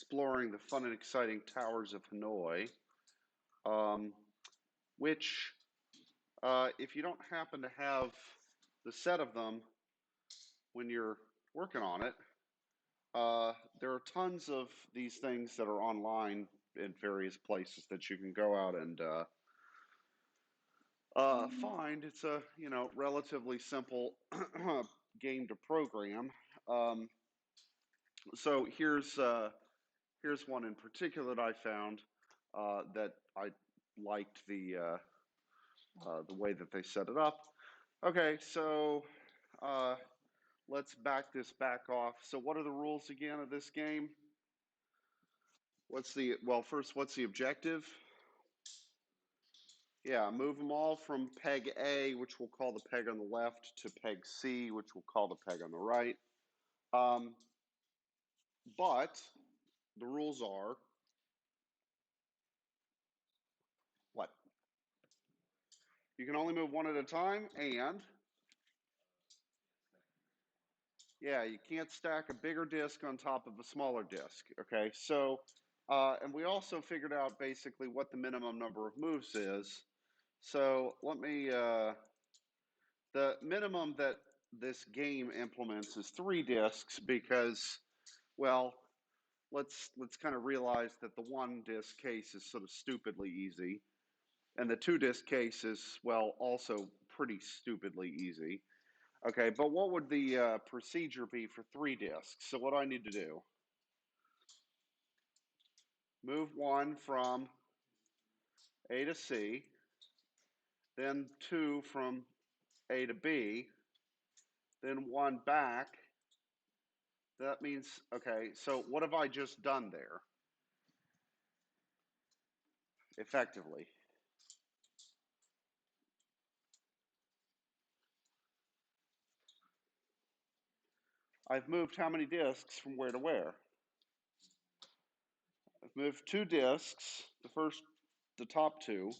exploring the fun and exciting towers of Hanoi, which, if you don't happen to have the set of them when you're working on it, there are tons of these things that are online in various places that you can go out and find. It's a relatively simple game to program. So here's one in particular that I found that I liked the way that they set it up. Okay, so let's back this back off. So what are the rules again of this game? First, what's the objective? Yeah, move them all from peg A, which we'll call the peg on the left, to peg C, which we'll call the peg on the right. But the rules are what? You can only move one at a time, and yeah, you can't stack a bigger disk on top of a smaller disk. Okay, so and we also figured out basically what the minimum number of moves is. So let me the minimum that this game implements is 3 disks because, well, let's kind of realize that the 1 disk case is sort of stupidly easy, and the 2 disk case is, well, also pretty stupidly easy. Okay, but what would the procedure be for 3 disks? So what do I need to do? Move 1 from A to C, then 2 from A to B, then 1 back. That means, okay, so what have I just done there? Effectively. I've moved how many disks from where to where? I've moved 2 disks, the top 2,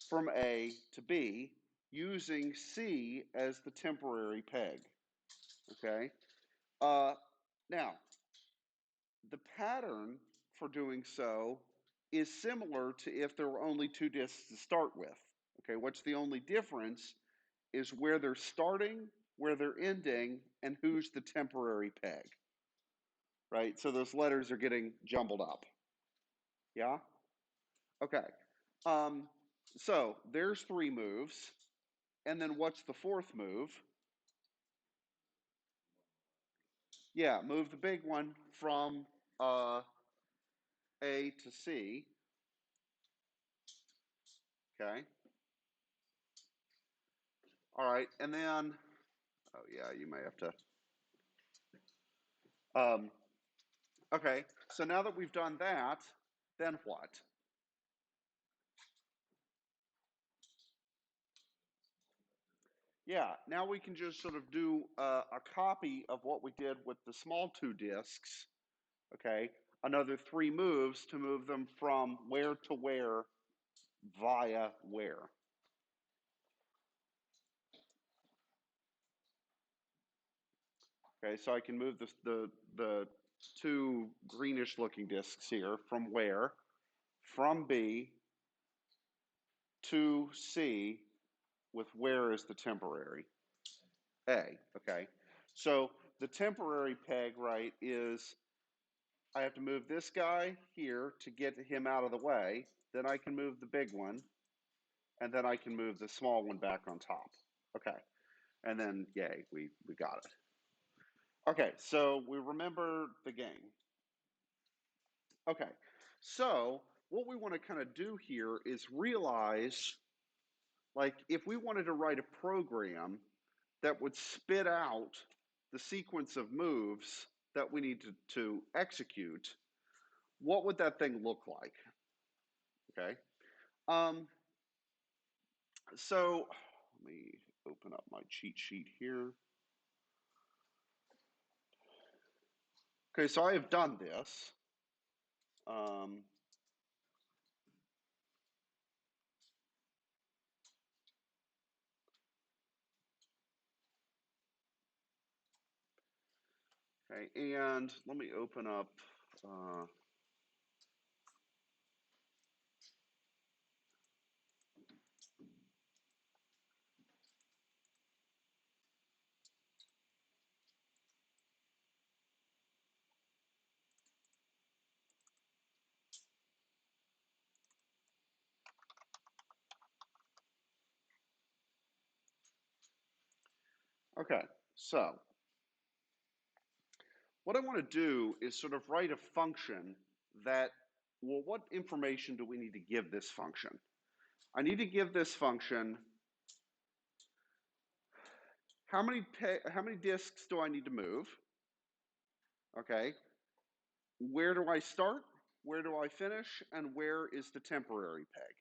from A to B, using C as the temporary peg. Okay. Now, the pattern for doing so is similar to if there were only 2 disks to start with. Okay, what's the only difference is where they're starting, where they're ending, and who's the temporary peg. Right? So those letters are getting jumbled up. Yeah? Okay. So there's 3 moves. And then what's the 4th move? Yeah, move the big one from A to C. Okay. All right. And then, oh yeah, you may have to. Okay. So now that we've done that, then what? Yeah, now we can just sort of do a copy of what we did with the small 2 disks, okay? Another 3 moves to move them from where to where via where. Okay, so I can move the 2 greenish looking disks here from where? From B to C with where is the temporary? A, okay? So the temporary peg, right, is I have to move this guy here to get him out of the way. Then I can move the big one, and then I can move the small one back on top. Okay, and then yay, we got it. Okay, so we remember the game. Okay, so what we want to kind of do here is realize, like, if we wanted to write a program that would spit out the sequence of moves that we need to execute, what would that thing look like? Okay. So let me open up my cheat sheet here. Okay, so I have done this. Okay, and let me open up Okay, so what I want to do is sort of write a function that, well, what information do we need to give this function? I need to give this function how many disks do I need to move? Okay, where do I start? Where do I finish? And where is the temporary peg?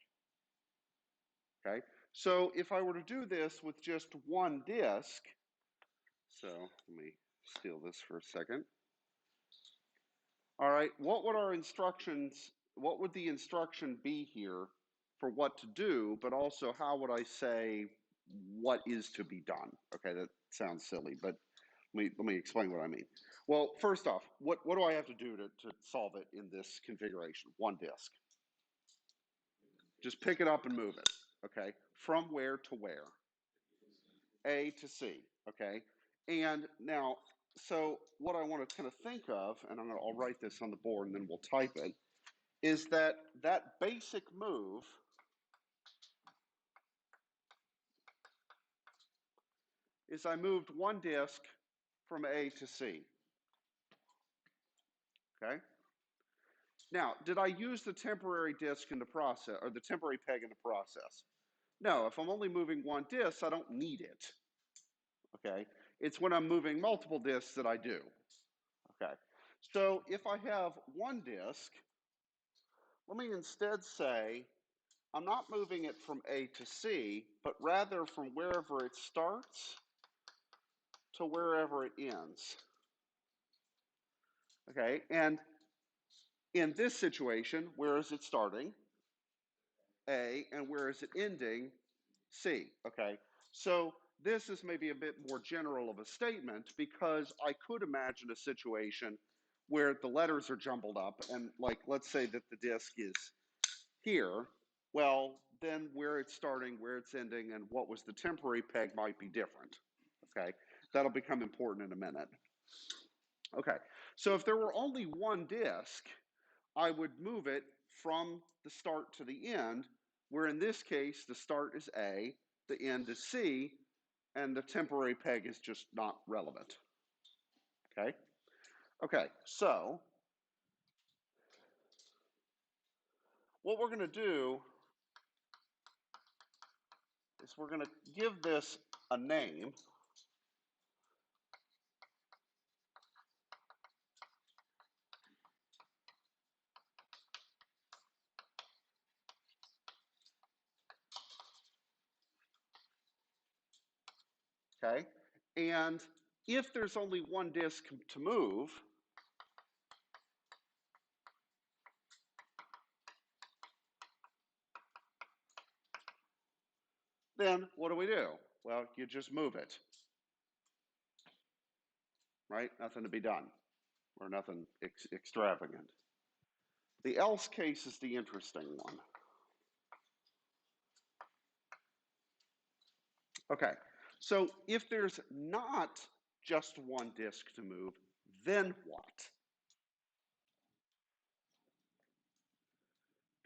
Okay, so if I were to do this with just one disk, so let me steal this for a second. All right, what would the instruction be here for what to do, but also how would I say what is to be done? Okay, that sounds silly, but let me explain what I mean. Well, first off, what do I have to do to solve it in this configuration? One disk. Just pick it up and move it, okay? From where to where? A to C, okay? And now, so what I want to kind of think of, and I'll write this on the board and then we'll type it, is that basic move is I moved one disk from A to C, okay? Now, did I use the temporary disk in the process, or the temporary peg in the process? No, if I'm only moving one disk, I don't need it, okay? It's when I'm moving multiple disks that I do, okay? So if I have one disk, let me instead say, I'm not moving it from A to C, but rather from wherever it starts to wherever it ends, okay? And in this situation, where is it starting? A, and where is it ending? C, okay? So this is maybe a bit more general of a statement because I could imagine a situation where the letters are jumbled up and like, let's say that the disk is here, well, then where it's starting, where it's ending, and what was the temporary peg might be different, okay? That'll become important in a minute. Okay, so if there were only one disk, I would move it from the start to the end, where in this case, the start is A, the end is C, and the temporary peg is just not relevant, okay? Okay, so what we're gonna do is we're gonna give this a name. Okay, and if there's only one disk to move, then what do? Well, you just move it, right? Nothing to be done, or nothing extravagant. The else case is the interesting one. Okay, so if there's not just one disk to move, then what?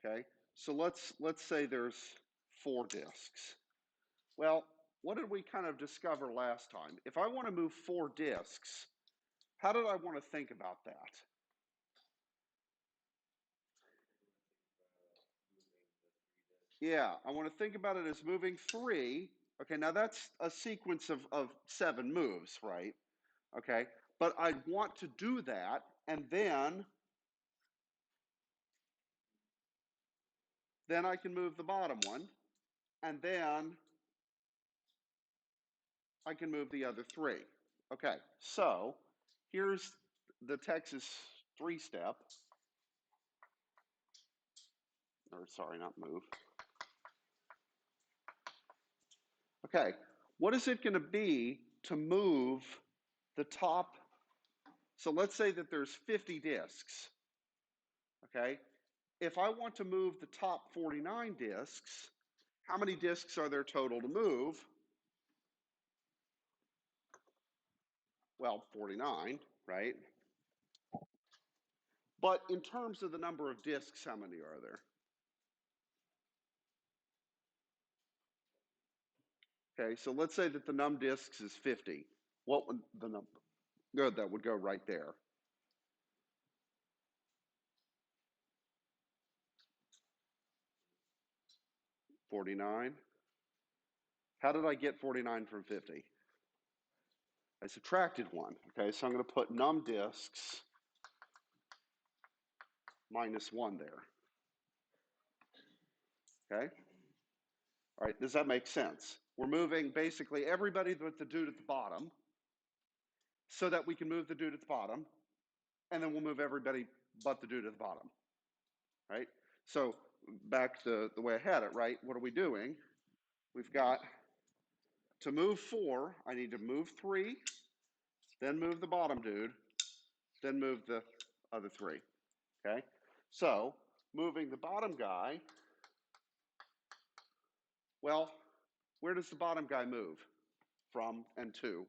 Okay, so let's say there's 4 disks. Well, what did we kind of discover last time? If I want to move 4 disks, how did I want to think about that? Yeah, I want to think about it as moving 3. Okay, now that's a sequence of 7 moves, right? Okay, but I want to do that, and then I can move the bottom one, and then I can move the other 3. Okay, so here's the Texas 3-step, or sorry, not move. Okay, what is it going to be to move the top? So let's say that there's 50 disks, okay? If I want to move the top 49 disks, how many disks are there total to move? Well, 49, right? But in terms of the number of disks, how many are there? Okay, so let's say that the num disks is 50. What would the number? Good, that would go right there. $49. How did I get 49 from 50? I subtracted one. Okay, so I'm going to put num disks minus 1 there. Okay? All right, does that make sense? We're moving basically everybody but the dude at the bottom so that we can move the dude at the bottom, and then we'll move everybody but the dude at the bottom. Right? So back to the way I had it, right? What are we doing? We've got to move 4, I need to move 3, then move the bottom dude, then move the other 3. Okay? So moving the bottom guy, well, where does the bottom guy move from and to?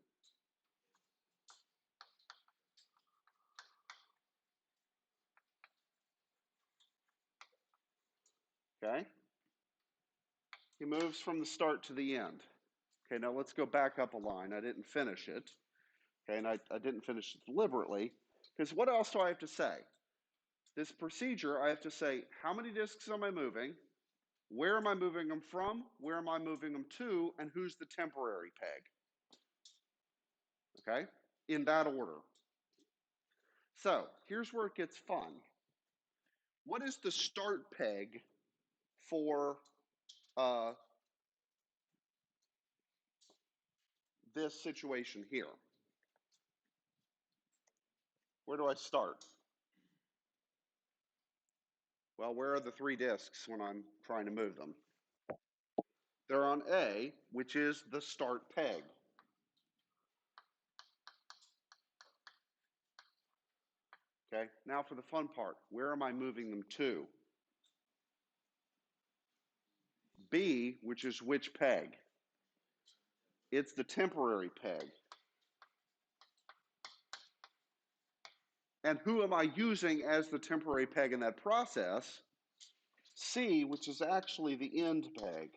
Okay? He moves from the start to the end. Okay, now let's go back up a line. I didn't finish it. Okay, and I didn't finish it deliberately, because what else do I have to say? This procedure, I have to say, how many disks am I moving? Where am I moving them from? Where am I moving them to? And who's the temporary peg? Okay, in that order. So here's where it gets fun. What is the start peg for this situation here? Where do I start? Well, where are the 3 disks when I'm trying to move them? They're on A, which is the start peg. Okay, now for the fun part. Where am I moving them to? B, which is which peg? It's the temporary peg. And who am I using as the temporary peg in that process? C, which is actually the end peg.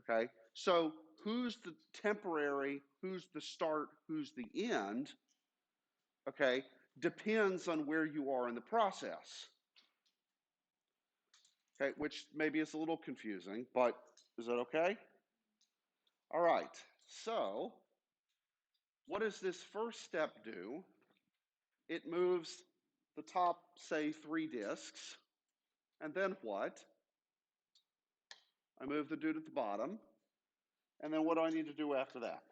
Okay, so who's the temporary, who's the start, who's the end, okay, depends on where you are in the process. Okay, which maybe is a little confusing, but is that okay? All right, so what does this first step do? It moves the top, say, 3 disks, and then what? I move the dude at the bottom, and then what do I need to do after that?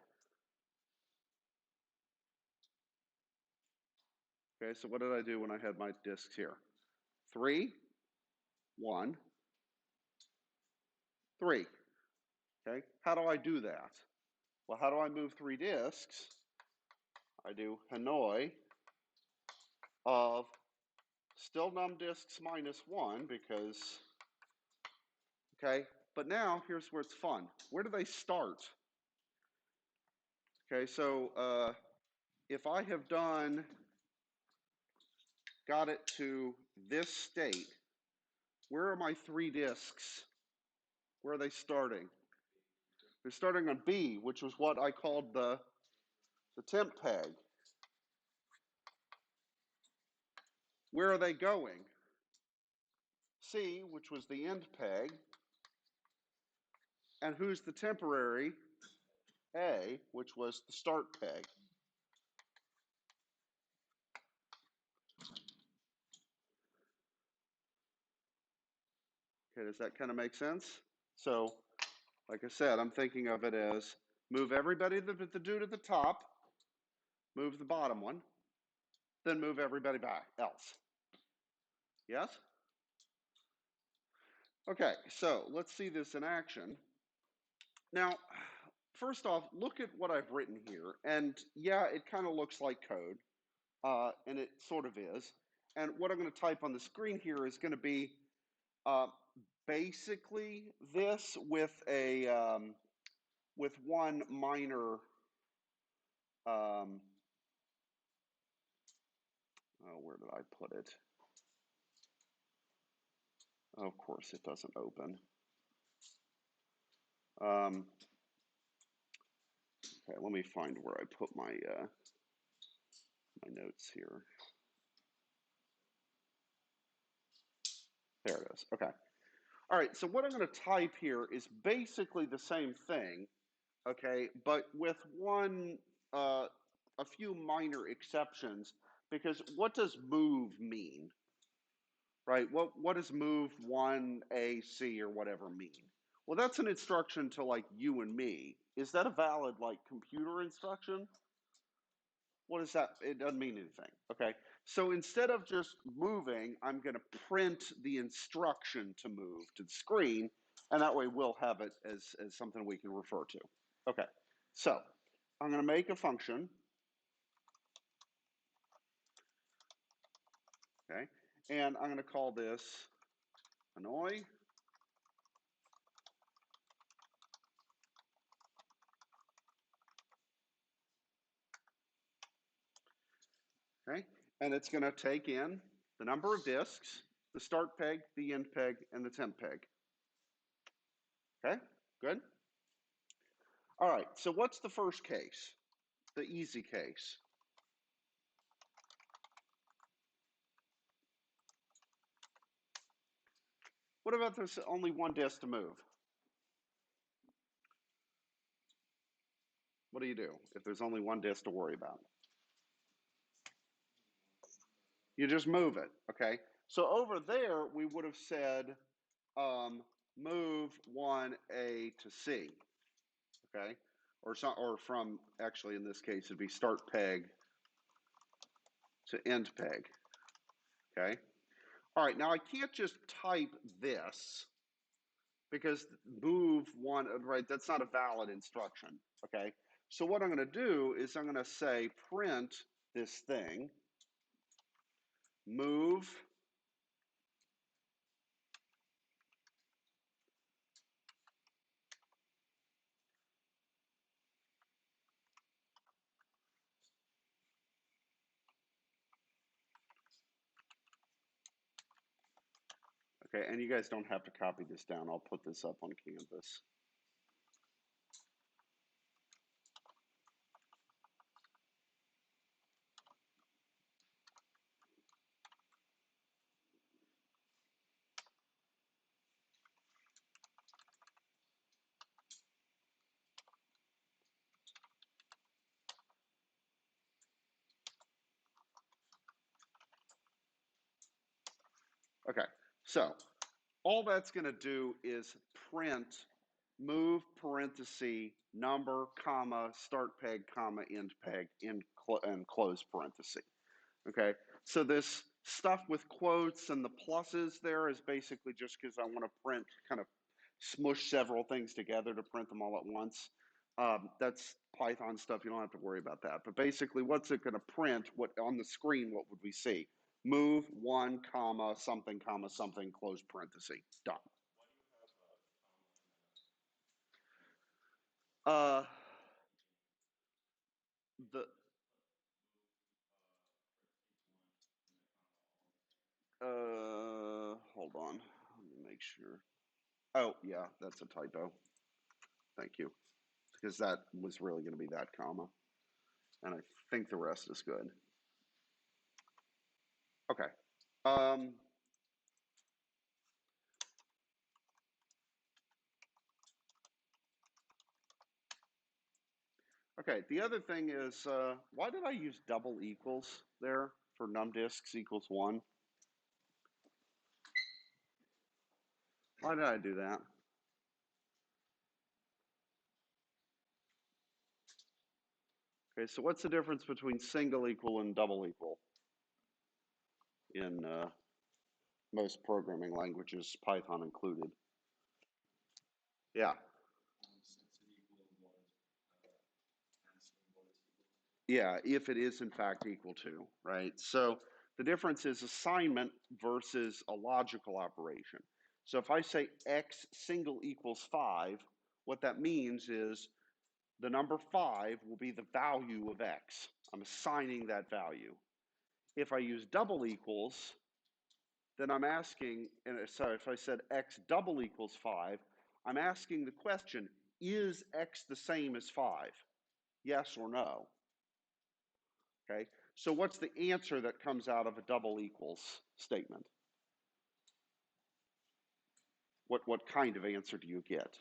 Okay, so what did I do when I had my disks here? 3, 1, 3. Okay, how do I do that? Well, how do I move 3 disks? I do Hanoi of still num disks minus 1 because, okay, but now here's where it's fun. Where do they start? Okay, so if I have got it to this state, where are my 3 disks? Where are they starting? They're starting on B, which was what I called the temp peg. Where are they going? C, which was the end peg. And who's the temporary? A, which was the start peg. Okay, does that kind of make sense? So, like I said, I'm thinking of it as move everybody the dude at the top, move the bottom one, then move everybody back else. Yes? Okay, so let's see this in action. Now, first off, look at what I've written here. And yeah, it kind of looks like code, and it sort of is. And what I'm going to type on the screen here is going to be basically this with with one minor where did I put it? Of course, it doesn't open. Okay, let me find where I put my my notes here. There it is. Okay. All right, so what I'm going to type here is basically the same thing, okay, but with a few minor exceptions, because what does move mean, right? What does move 1AC or whatever mean? Well, that's an instruction to like you and me. Is that a valid like computer instruction? What is that? It doesn't mean anything, okay? So instead of just moving, I'm going to print the instruction to move to the screen, and that way we'll have it as something we can refer to. Okay, so I'm going to make a function, okay, and I'm going to call this Hanoi. Okay, and it's going to take in the number of disks, the start peg, the end peg, and the temp peg. Okay, good. All right, so what's the first case? The easy case. What about there's only one disk to move? What do you do if there's only one disk to worry about? You just move it, okay? So over there, we would have said move 1A to C, okay? Or from, actually in this case, it'd be start peg to end peg, okay? All right, now I can't just type this because move one, right, that's not a valid instruction, okay? So what I'm gonna do is I'm gonna say print this thing, move, okay, and you guys don't have to copy this down. I'll put this up on Canvas. Okay, so all that's gonna do is print move parenthesis number comma start peg comma end peg and close parenthesis. Okay, so this stuff with quotes and the pluses there is basically just because I want to print, kind of smush several things together to print them all at once. That's Python stuff, you don't have to worry about that. But basically, what's it going to print? What on the screen, what would we see? Move one comma, something, close parenthesis, done. Uh, the, hold on, let me make sure. Oh, yeah, that's a typo. Thank you. Because that was really going to be that comma. And I think the rest is good. Okay. Um, okay, the other thing is, why did I use double equals there for numdisks equals 1? Why did I do that? Okay, so what's the difference between single equal and double equal in most programming languages, Python included? Yeah. Yeah, if it is in fact equal to, right? So the difference is assignment versus a logical operation. So if I say x single equals 5, what that means is the number 5 will be the value of x. I'm assigning that value. If I use double equals, then I'm asking, and so if I said x double equals 5, I'm asking the question, is x the same as 5? Yes or no? Okay, so what's the answer that comes out of a double equals statement? What kind of answer do you get?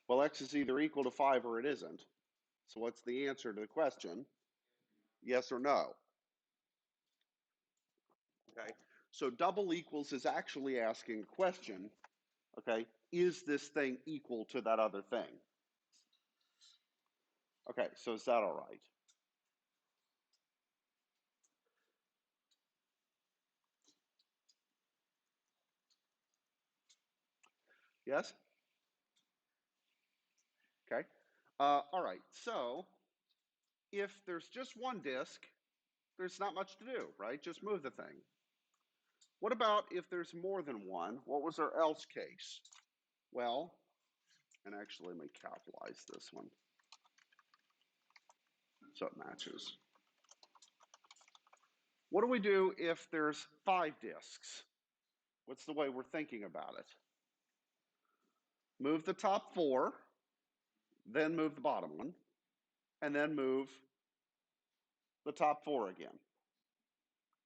Well, x is either equal to 5 or it isn't. So what's the answer to the question? Yes or no? Okay, so double equals is actually asking a question, okay, is this thing equal to that other thing? Okay, so is that all right? Yes? Okay. All right, so if there's just one disk, there's not much to do, right? Just move the thing. What about if there's more than one? What was our else case? Well, and actually let me capitalize this one so it matches. What do we do if there's 5 disks? What's the way we're thinking about it? Move the top 4, then move the bottom one, and then move the top 4 again.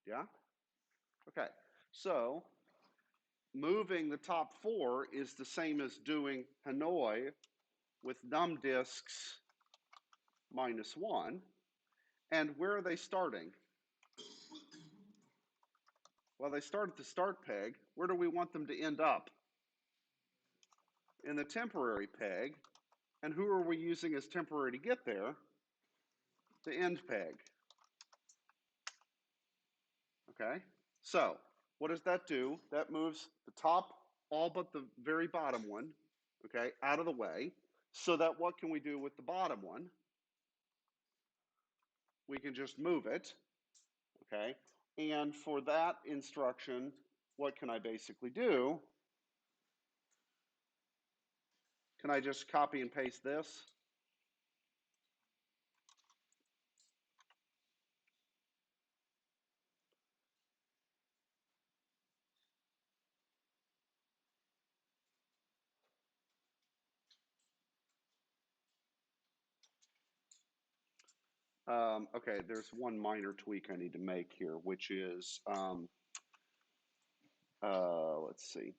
Yeah? Okay, so moving the top 4 is the same as doing Hanoi with num disks -1. And where are they starting? Well, they start at the start peg. Where do we want them to end up? In the temporary peg. And who are we using as temporary to get there? The end peg. Okay, so what does that do? That moves the top, all but the very bottom one, okay, out of the way, so that what can we do with the bottom one? We can just move it, okay? And for that instruction, what can I basically do? Can I just copy and paste this? Okay, there's one minor tweak I need to make here, which is, let's see.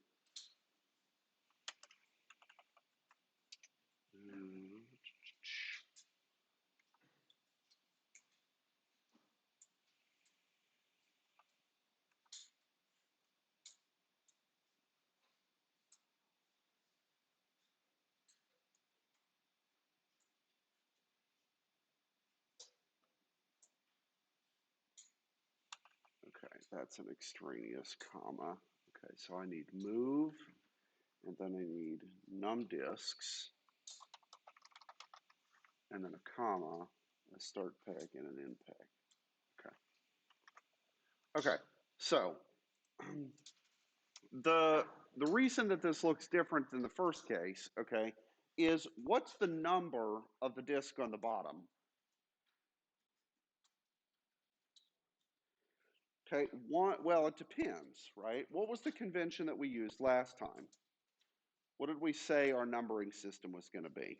Okay, that's an extraneous comma. Okay, so I need move, and then I need num disks, and then a comma, a start peg, and an end peg. Okay. Okay, so the reason that this looks different than the first case, okay, is what's the number of the disk on the bottom? Okay, one, well, it depends, right? What was the convention that we used last time? What did we say our numbering system was going to be?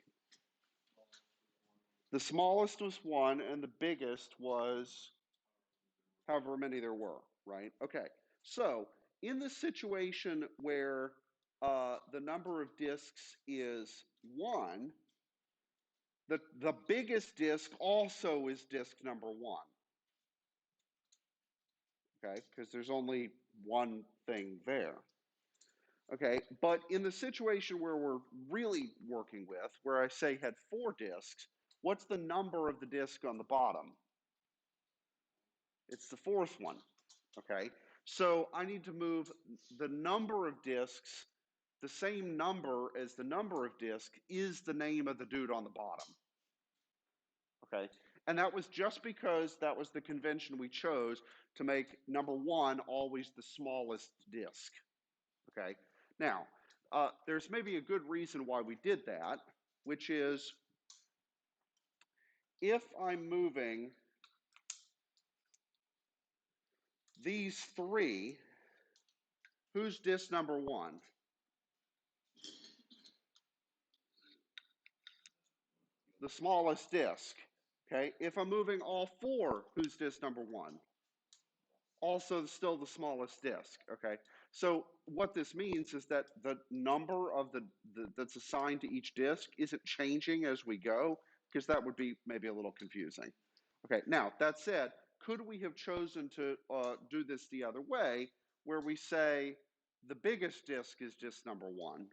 The smallest was 1, and the biggest was however many there were, right? Okay, so in the situation where the number of disks is 1, the biggest disk also is disk number 1, okay, because there's only one thing there. Okay, but in the situation where we're really working with, where I say had 4 disks, what's the number of the disk on the bottom? It's the 4th one, okay? So I need to move the number of disks, the same number as the number of disks is the name of the dude on the bottom, okay? And that was just because that was the convention we chose to make number 1 always the smallest disk, okay? Now, there's maybe a good reason why we did that, which is if I'm moving these 3, Who's disk number 1? The smallest disk. Okay, if I'm moving all 4, who's disk number 1? Also still the smallest disk. Okay, so what this means is that the number of that's assigned to each disk isn't changing as we go, because that would be maybe a little confusing. Okay, now that said, could we have chosen to do this the other way, where we say the biggest disk is disk number 1?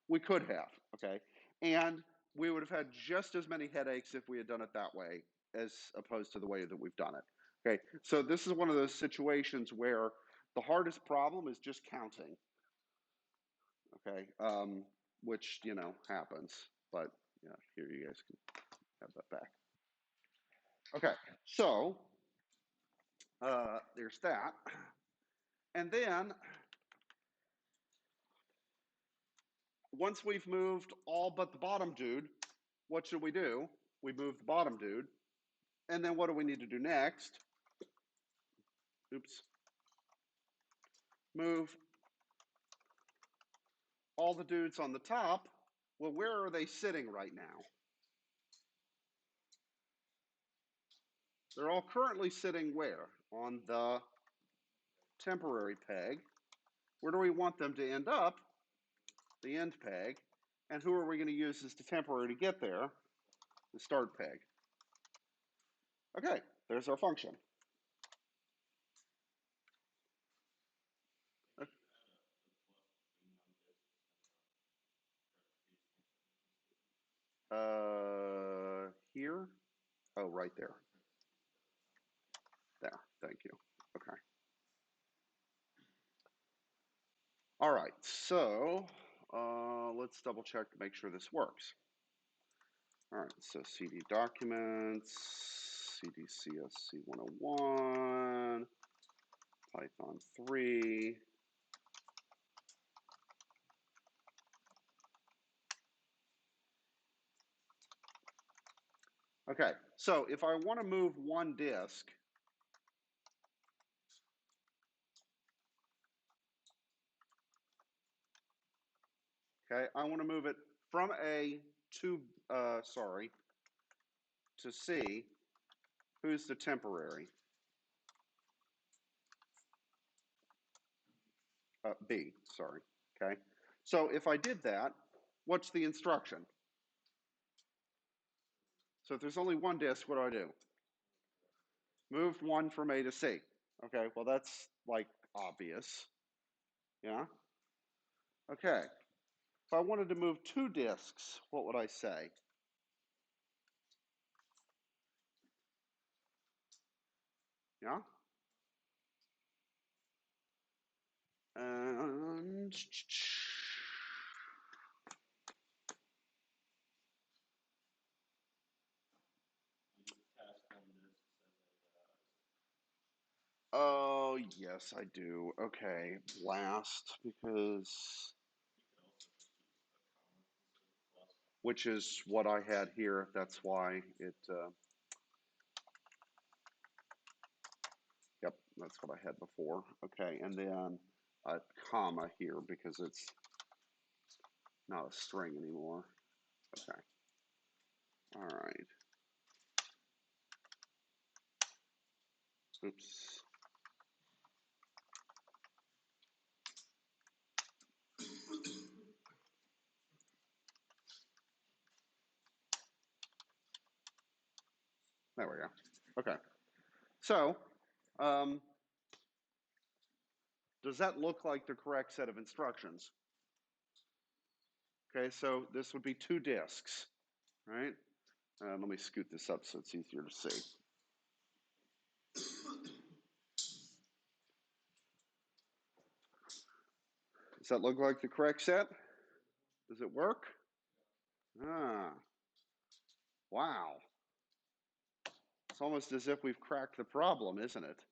We could have, okay? And we would have had just as many headaches if we had done it that way as opposed to the way that we've done it. Okay, so this is one of those situations where the hardest problem is just counting, okay? Which, happens, but here you guys can have that back. Okay, so there's that. And then once we've moved all but the bottom dude, what should we do? We move the bottom dude. And then what do we need to do next? Oops. Move all the dudes on the top. Well, where are they sitting right now? They're all currently sitting where? On the temporary peg. Where do we want them to end up? The end peg. And who are we going to use as the temporary to get there? The start peg. Okay, there's our function. Here? Oh, right there. There, thank you. Okay. All right, so let's double check to make sure this works. All right, so CD documents, CD CSC101, Python 3. Okay, so if I want to move one disk, okay, I want to move it from A to, to C. Who's the temporary? B, sorry, okay. So if I did that, what's the instruction? So if there's only one disk, what do? Move one from A to C. Okay, well that's like obvious, yeah? Okay, if I wanted to move 2 disks, what would I say? Yeah? And oh, yes, I do. Okay, blast, because which is what I had here. That's why it, yep, that's what I had before. Okay, and then a comma here because it's not a string anymore. Okay, all right. Oops. There we go. Okay, so um, does that look like the correct set of instructions? Okay, so this would be 2 disks, right? Let me scoot this up so it's easier to see. Does that look like the correct set? Does it work? Ah, wow. It's almost as if we've cracked the problem, isn't it?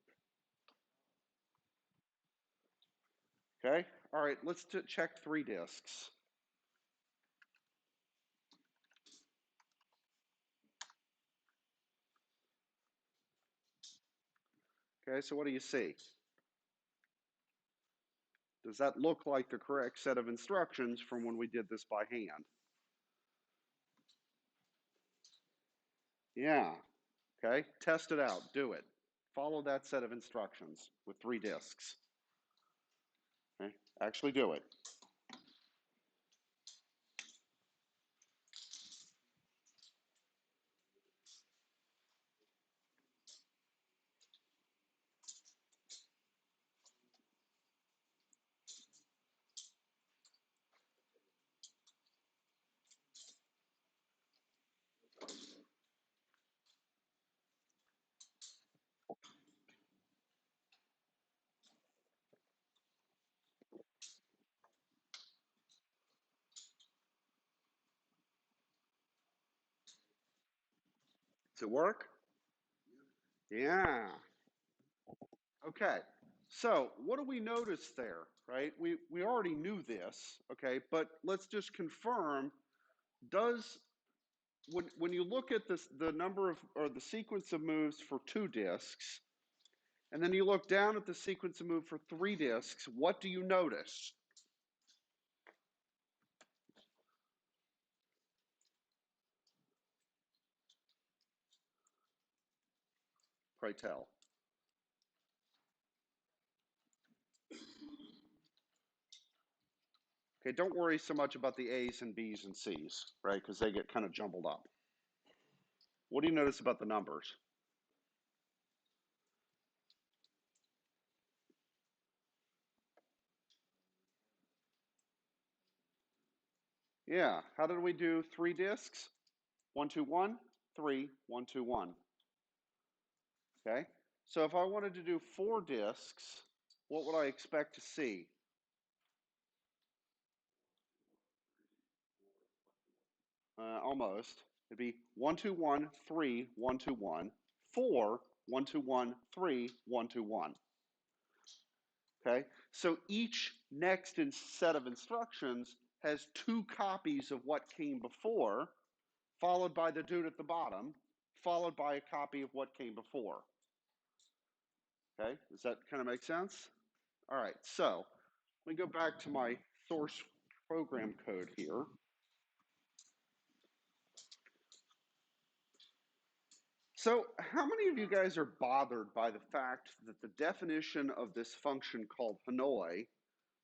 Okay, all right, let's check 3 disks. Okay, so what do you see? Does that look like the correct set of instructions from when we did this by hand? Yeah. Okay. Test it out. Do it. Follow that set of instructions with 3 disks. Okay. Actually do it. Does it work? Yeah. Okay. So what do we notice there, right? We already knew this, okay, but let's just confirm, does when you look at this, the number of, or the sequence of moves for 2 disks, and then you look down at the sequence of move for 3 disks, what do you notice? Pray tell. Okay, don't worry so much about the A's and B's and C's, right? Because they get kind of jumbled up. What do you notice about the numbers? Yeah, how did we do 3 disks? 1, 2, 1, 3, 1, 2, 1. Okay, so if I wanted to do 4 disks, what would I expect to see? Almost. It'd be 1, 2, 1, 3, 1, 2, 1, 4, 1, 2, 1, 3, 1, 2, 1. Okay, so each next set of instructions has 2 copies of what came before, followed by the dude at the bottom, followed by a copy of what came before. Okay, does that kind of make sense? All right, so let me go back to my source program code here. So how many of you guys are bothered by the fact that the definition of this function called Hanoi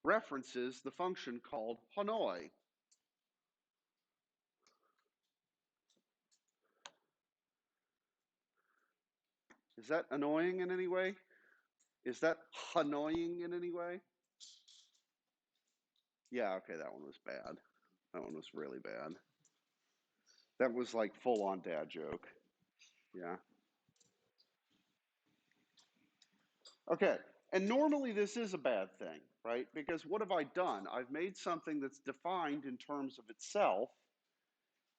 references the function called Hanoi? Is that annoying in any way? Is that annoying in any way? Yeah, okay, that one was bad. That one was really bad. That was like full on dad joke. Yeah. Okay, and normally this is a bad thing, right? Because what have I done? I've made something that's defined in terms of itself,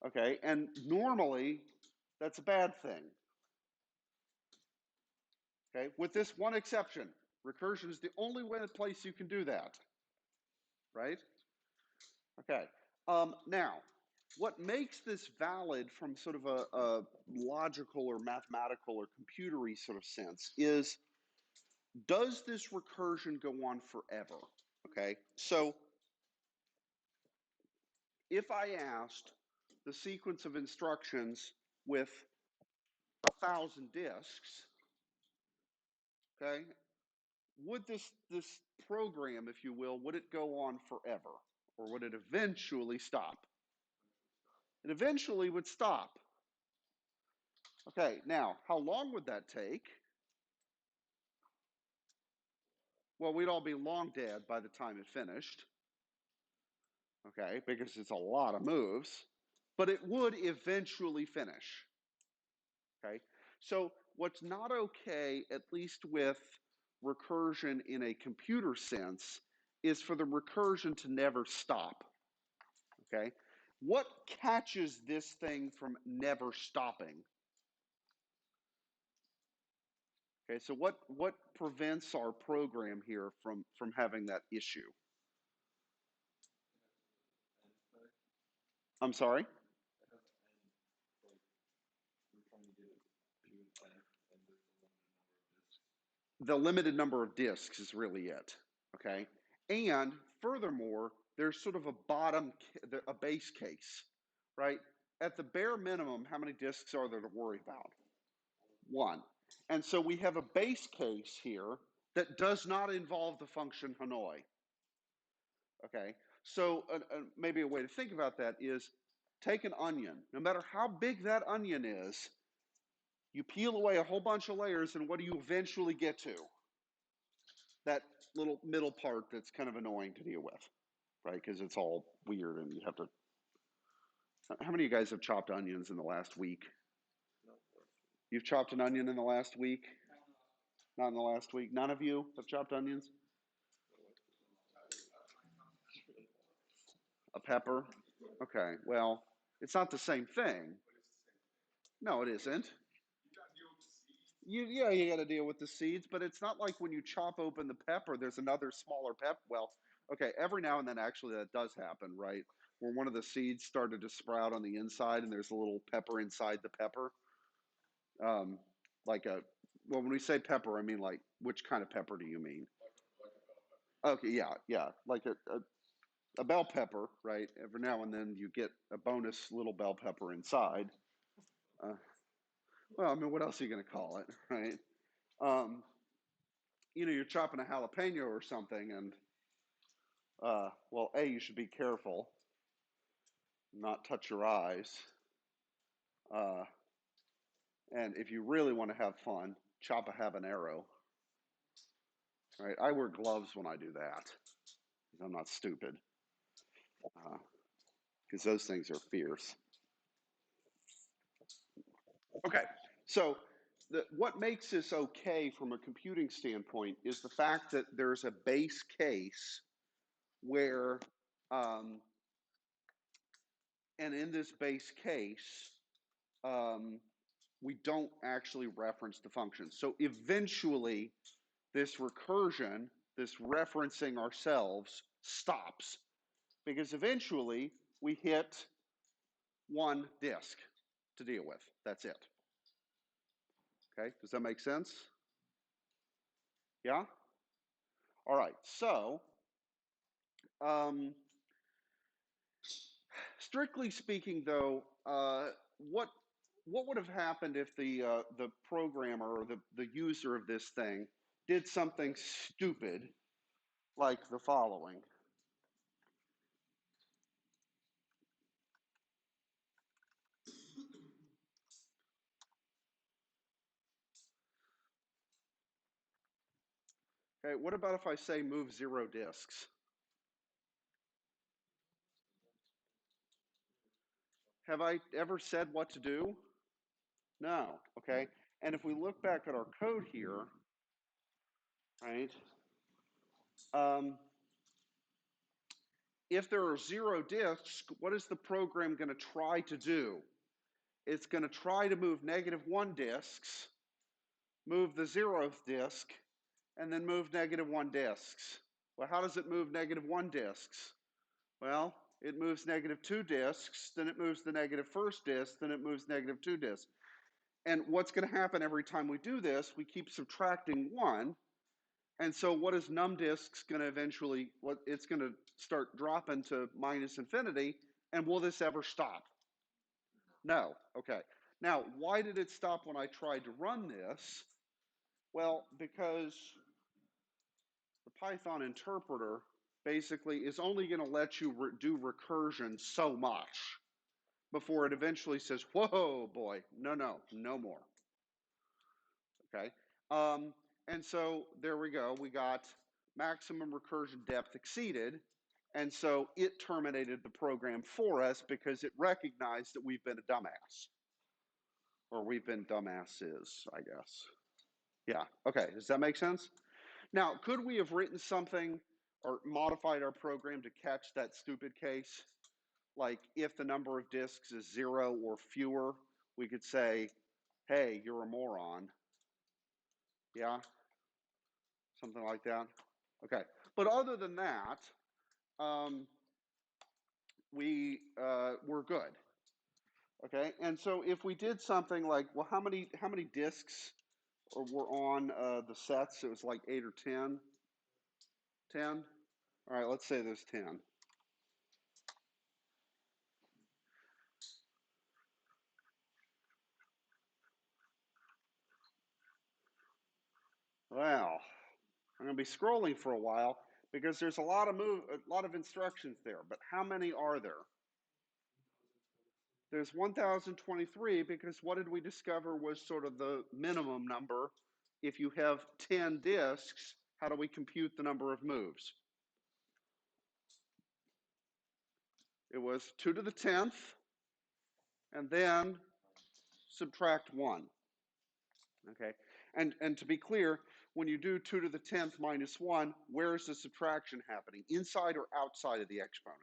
okay, and normally that's a bad thing, okay, with this one exception. Recursion is the only place you can do that, right? Okay, now, what makes this valid from sort of a logical or mathematical or computery sort of sense is, does this recursion go on forever? Okay, so if I asked the sequence of instructions with 1,000 disks, okay, would this program, if you will, would it go on forever, or would it eventually stop? It eventually would stop. Okay, now how long would that take? Well, we'd all be long dead by the time it finished. Okay, because it's a lot of moves, but it would eventually finish. Okay, so what's not okay, at least with recursion in a computer sense, is for the recursion to never stop. Okay, what catches this thing from never stopping? Okay, so what prevents our program here from having that issue? I'm sorry? The limited number of disks is really it, okay? And furthermore, there's sort of a base case, right? At the bare minimum, how many disks are there to worry about? One. And so we have a base case here that does not involve the function Hanoi. Okay, so maybe a way to think about that is take an onion. No matter how big that onion is, you peel away a whole bunch of layers, and what do you eventually get to? That little middle part that's kind of annoying to deal with, right? Because it's all weird, and you have to. How many of you guys have chopped onions in the last week? You've chopped an onion in the last week? Not in the last week. None of you have chopped onions? A pepper? Okay, well, it's not the same thing. No, it isn't. Yeah, you got to deal with the seeds, but it's not like when you chop open the pepper, there's another smaller pepper. Well, okay, every now and then actually that does happen, right? Where one of the seeds started to sprout on the inside, and there's a little pepper inside the pepper. Um, like a well, when we say pepper, I mean like which kind of pepper do you mean? Okay, yeah, like a bell pepper, right? Every now and then you get a bonus little bell pepper inside. Uh, well, I mean, what else are you going to call it, right? Um, you're chopping a jalapeno or something, and well, A, you should be careful, not touch your eyes. Uh, and if you really want to have fun, chop a habanero. Right? I wear gloves when I do that because I'm not stupid. Because those things are fierce. Okay, so what makes this okay from a computing standpoint is the fact that there's a base case where, um, and in this base case, um, we don't actually reference the function. So eventually, this recursion, this referencing ourselves, stops because eventually we hit one disk to deal with. That's it. Okay, does that make sense? Yeah? All right, so um, strictly speaking, though, what what would have happened if the programmer or the user of this thing did something stupid like the following? Okay, what about if I say move 0 disks? Have I ever said what to do? No. Okay. And if we look back at our code here, right? Um, if there are 0 disks, what is the program going to try to do? It's going to try to move -1 disks, move the 0th disk, and then move -1 disks. Well, how does it move -1 disks? Well, it moves -2 disks, then it moves the -1st disk, then it moves -2 disks. And what's going to happen every time we do this, we keep subtracting 1. And so what is num disks going to eventually, what it's going to start dropping to minus infinity. And will this ever stop? No. Okay. Now, why did it stop when I tried to run this? Well, because the Python interpreter basically is only going to let you do recursion so much before it eventually says, whoa, boy, no more. Okay. And so there we go. We got maximum recursion depth exceeded. And so it terminated the program for us because it recognized that we've been a dumbass. Or we've been dumbasses, I guess. Yeah. Okay. Does that make sense? Now, could we have written something or modified our program to catch that stupid case? Like if the number of disks is 0 or fewer, we could say, hey, you're a moron. Yeah? Something like that. Okay. But other than that, um, we're good. Okay. And so if we did something like, well, how many disks were on the sets? It was like 8 or 10. 10. All right, let's say there's 10. Well, I'm going to be scrolling for a while because there's a lot of instructions there. But how many are there? There's 1,023 because what did we discover was sort of the minimum number? If you have 10 disks, how do we compute the number of moves? It was 2 to the 10th, and then subtract 1. Okay, and to be clear, when you do 2 to the 10th minus 1, where is the subtraction happening? Inside or outside of the exponent?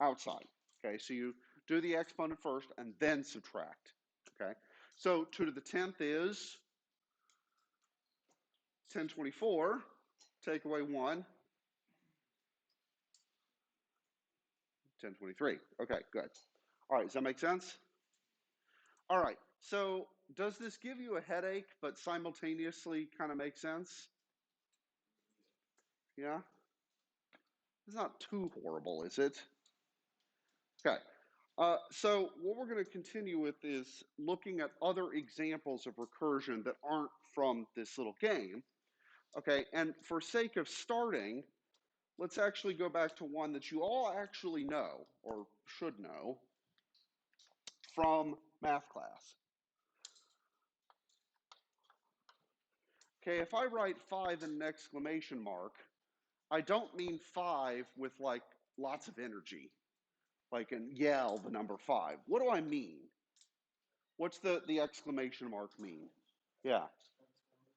Outside. Okay, so you do the exponent first and then subtract. Okay, so 2 to the 10th is 1024. Take away 1, 1023. Okay, good. All right, does that make sense? All right, so does this give you a headache but simultaneously kind of make sense? Yeah? It's not too horrible, is it? Okay. So what we're going to continue with is looking at other examples of recursion that aren't from this little game. Okay, and for sake of starting, let's actually go back to one that you all actually know, or should know, from math class. Okay, if I write 5 in an exclamation mark, I don't mean 5 with like lots of energy, like and yell the number 5. What do I mean? What's the exclamation mark mean? Yeah,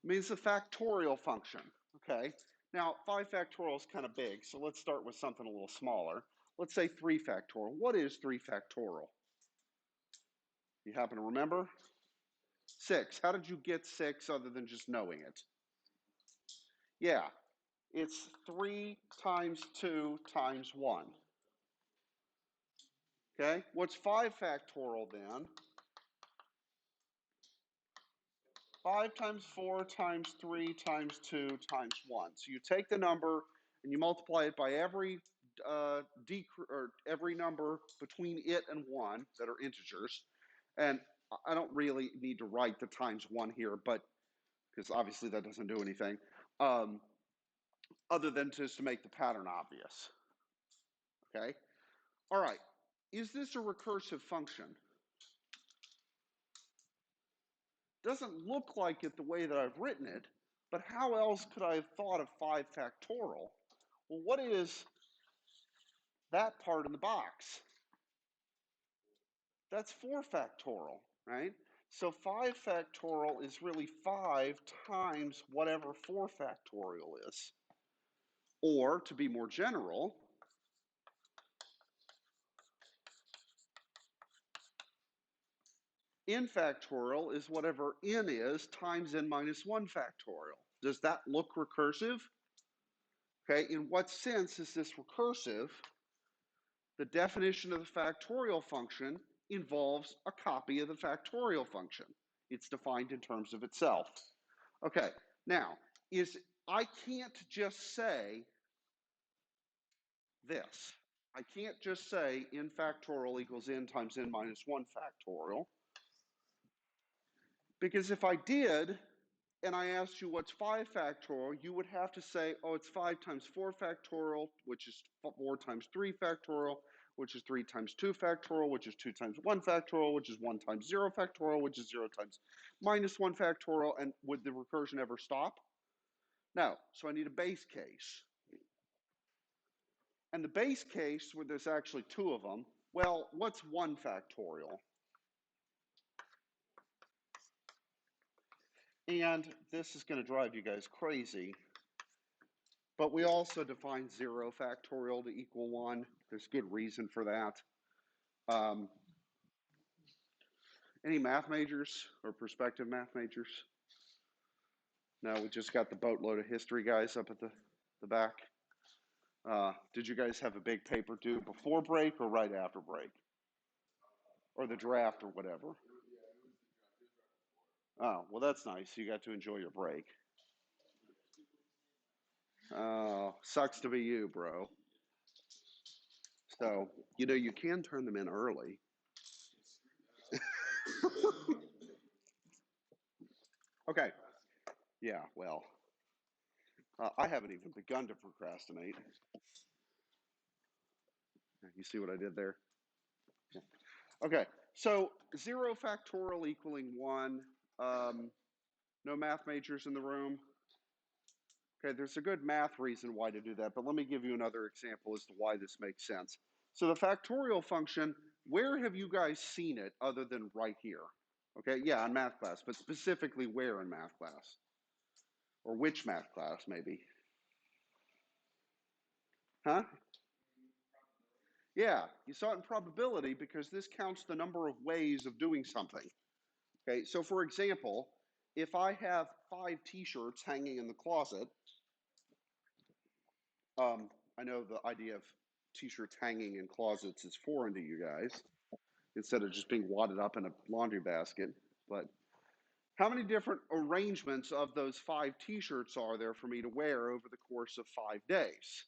it means the factorial function. Okay, now 5 factorial is kind of big, so let's start with something a little smaller. Let's say 3 factorial. What is 3 factorial? You happen to remember? 6. How did you get 6 other than just knowing it? Yeah, it's 3 times 2 times 1. Okay, what's 5 factorial then? 5 times 4 times 3 times 2 times 1. So you take the number and you multiply it by every every number between it and 1 that are integers. And I don't really need to write the times 1 here, but because obviously that doesn't do anything, other than just to make the pattern obvious. Okay? All right. Is this a recursive function? Doesn't look like it the way that I've written it, but how else could I have thought of 5 factorial? Well, what is that part in the box? That's 4 factorial, right? So 5 factorial is really 5 times whatever 4 factorial is. Or, to be more general, n factorial is whatever n is times n minus 1 factorial. Does that look recursive? Okay, in what sense is this recursive? The definition of the factorial function involves a copy of the factorial function. It's defined in terms of itself. Okay, now, I can't just say this. I can't just say n factorial equals n times n minus 1 factorial. Because if I did, and I asked you what's 5 factorial, you would have to say, oh, it's 5 times 4 factorial, which is 4 times 3 factorial, which is 3 times 2 factorial, which is 2 times 1 factorial, which is 1 times 0 factorial, which is 0 times minus 1 factorial, and would the recursion ever stop? No, so I need a base case. And the base case, where there's actually 2 of them, well, what's 1 factorial? And this is going to drive you guys crazy, but we also define 0 factorial to equal 1. There's good reason for that. Any math majors or prospective math majors? No, we just got the boatload of history guys up at the back. Did you guys have a big paper due before break or right after break? Or the draft or whatever? Oh, well, that's nice. You got to enjoy your break. Oh, sucks to be you, bro. So, you can turn them in early. Okay. Yeah, well, I haven't even begun to procrastinate. You see what I did there? Okay, so 0 factorial equaling 1. No math majors in the room? Okay, there's a good math reason why to do that, but let me give you another example as to why this makes sense. So the factorial function, where have you guys seen it other than right here? Okay, yeah, in math class, but specifically where in math class? Or which math class, maybe? Huh? Yeah, you saw it in probability because this counts the number of ways of doing something. Okay, so for example, if I have 5 t-shirts hanging in the closet, I know the idea of t-shirts hanging in closets is foreign to you guys, instead of just being wadded up in a laundry basket. But how many different arrangements of those 5 t-shirts are there for me to wear over the course of 5 days?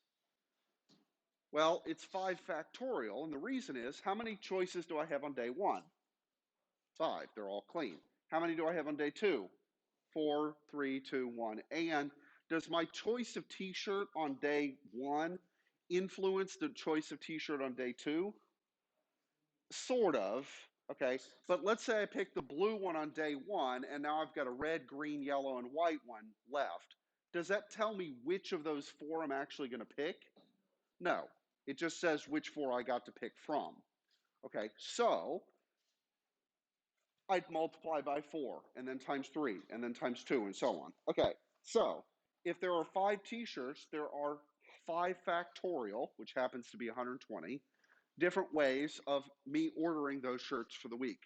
Well, it's 5 factorial, and the reason is, how many choices do I have on day 1? 5. They're all clean. How many do I have on day 2? 4, 3, 2, 1. And does my choice of t-shirt on day 1 influence the choice of t-shirt on day 2? Sort of. Okay. But let's say I pick the blue one on day 1, and now I've got a red, green, yellow, and white one left. Does that tell me which of those 4 I'm actually going to pick? No. It just says which 4 I got to pick from. Okay. So I'd multiply by 4, and then times 3, and then times 2, and so on. Okay, so if there are 5 t-shirts, there are 5 factorial, which happens to be 120, different ways of me ordering those shirts for the week.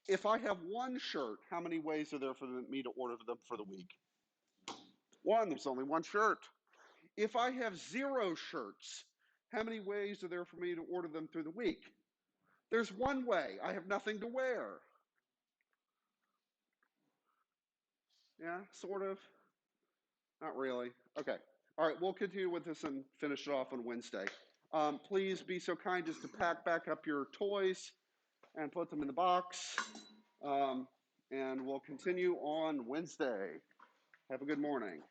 If I have 1 shirt, how many ways are there for me to order them for the week? 1, there's only 1 shirt. If I have 0 shirts, how many ways are there for me to order them through the week? There's 1 way, I have nothing to wear. Yeah, sort of. Not really. Okay. All right, we'll continue with this and finish it off on Wednesday. Please be so kind as to pack back up your toys and put them in the box. And we'll continue on Wednesday. Have a good morning.